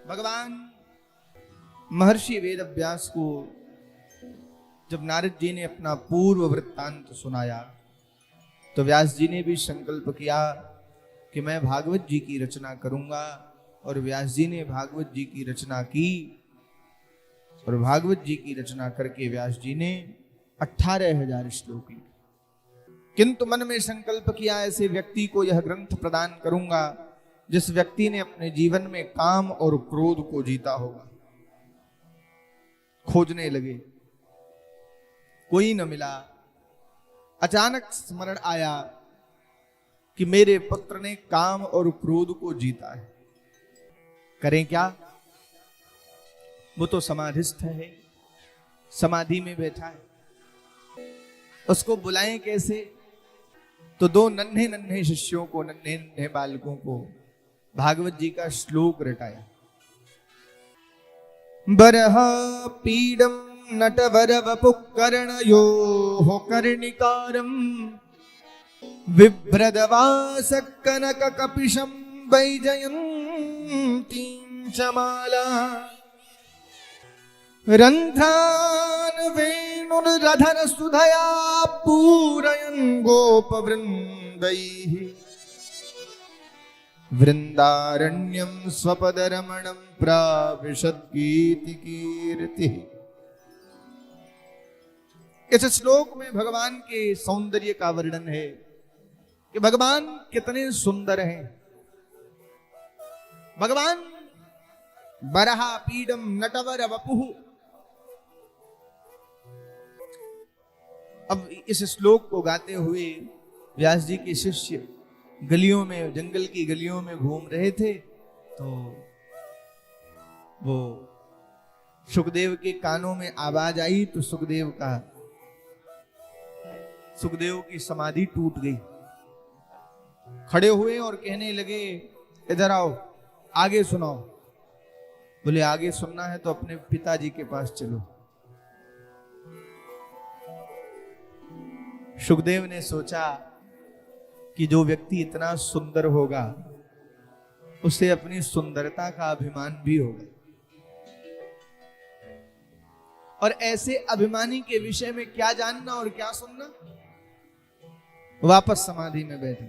भगवान महर्षि वेदव्यास को जब नारद जी ने अपना पूर्व वृत्तांत सुनाया तो व्यास जी ने भी संकल्प किया कि मैं भागवत जी की रचना करूंगा। और व्यास जी ने भागवत जी की रचना की और भागवत जी की रचना करके व्यास जी ने 18,000 श्लोक लिखे। किंतु मन में संकल्प किया ऐसे व्यक्ति को यह ग्रंथ प्रदान करूंगा जिस व्यक्ति ने अपने जीवन में काम और क्रोध को जीता होगा। खोजने लगे, कोई न मिला। अचानक स्मरण आया कि मेरे पुत्र ने काम और क्रोध को जीता है, करें क्या? वो तो समाधिस्थ है, समाधि में बैठा है, उसको बुलाएं कैसे? तो दो नन्हे नन्हे शिष्यों को, नन्हे नन्हे बालकों को भागवत जी का श्लोक रटाया। बरह पीडम नटवर वपुकर्णयोः कर्णिकारं बिभ्रदवास कनक कपिशं वैजयन्तीं च माला रन्ध्रान् वेणुर्रधर सुधया पूरयन् गोपवृन्दैः वृंदारण्यं स्वपदरमणं प्राविशद्गीतिकीर्तिः। इस श्लोक में भगवान के सौंदर्य का वर्णन है कि भगवान कितने सुंदर हैं। भगवान बरहा पीडम नटवर वपुः। अब इस श्लोक को गाते हुए व्यास जी के शिष्य गलियों में, जंगल की गलियों में घूम रहे थे तो वो सुखदेव के कानों में आवाज आई तो सुखदेव की समाधि टूट गई। खड़े हुए और कहने लगे, इधर आओ, आगे सुनाओ। बोले आगे सुनना है तो अपने पिताजी के पास चलो। सुखदेव ने सोचा कि जो व्यक्ति इतना सुंदर होगा उसे अपनी सुंदरता का अभिमान भी होगा, और ऐसे अभिमानी के विषय में क्या जानना और क्या सुनना। वापस समाधि में बैठे।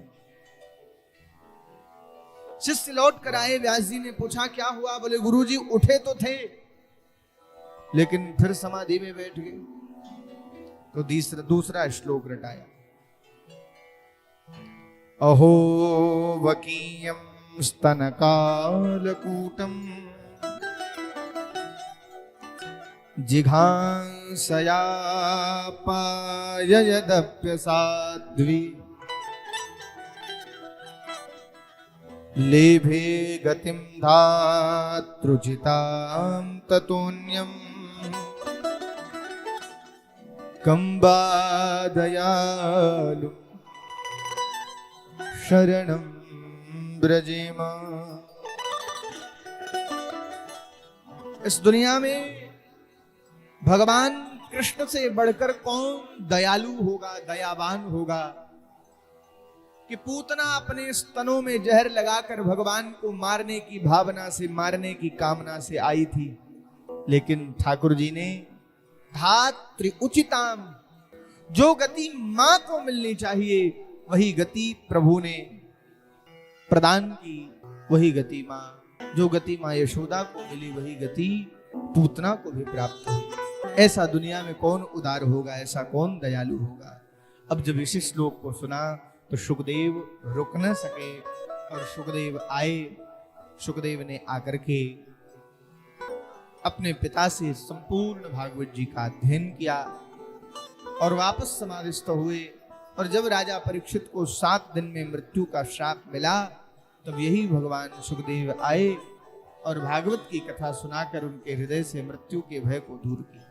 शिष्य लौट कर आए। व्यास जी ने पूछा क्या हुआ? बोले गुरुजी उठे तो थे लेकिन फिर समाधि में बैठ गए। तो दूसरा श्लोक रटाया। अहो वकीयं स्तनकालकूटं जिघांसया पाययदप्यसाध्वी लेभे गतिं धातृचितां ततोऽन्यं कंबादयालु शरणं ब्रजेम। इस दुनिया में भगवान कृष्ण से बढ़कर कौन दयालु होगा, दयावान होगा कि पूतना अपने स्तनों में जहर लगाकर भगवान को मारने की भावना से, मारने की कामना से आई थी, लेकिन ठाकुर जी ने धात्री उचिताम, जो गति मां को मिलनी चाहिए वही गति प्रभु ने प्रदान की। वही गति मां, जो गति मां यशोदा को मिली वही गति पूतना को भी प्राप्त हुई। ऐसा दुनिया में कौन उदार होगा, ऐसा कौन दयालु होगा। अब जब इस श्लोक को सुना तो सुखदेव रुक न सके और सुखदेव आए। सुखदेव ने आकर के अपने पिता से संपूर्ण भागवत जी का अध्ययन किया और वापस समाधिस्थ हुए। और जब राजा परीक्षित को 7 दिन में मृत्यु का श्राप मिला तब यही भगवान सुखदेव आए और भागवत की कथा सुनाकर उनके हृदय से मृत्यु के भय को दूर किया।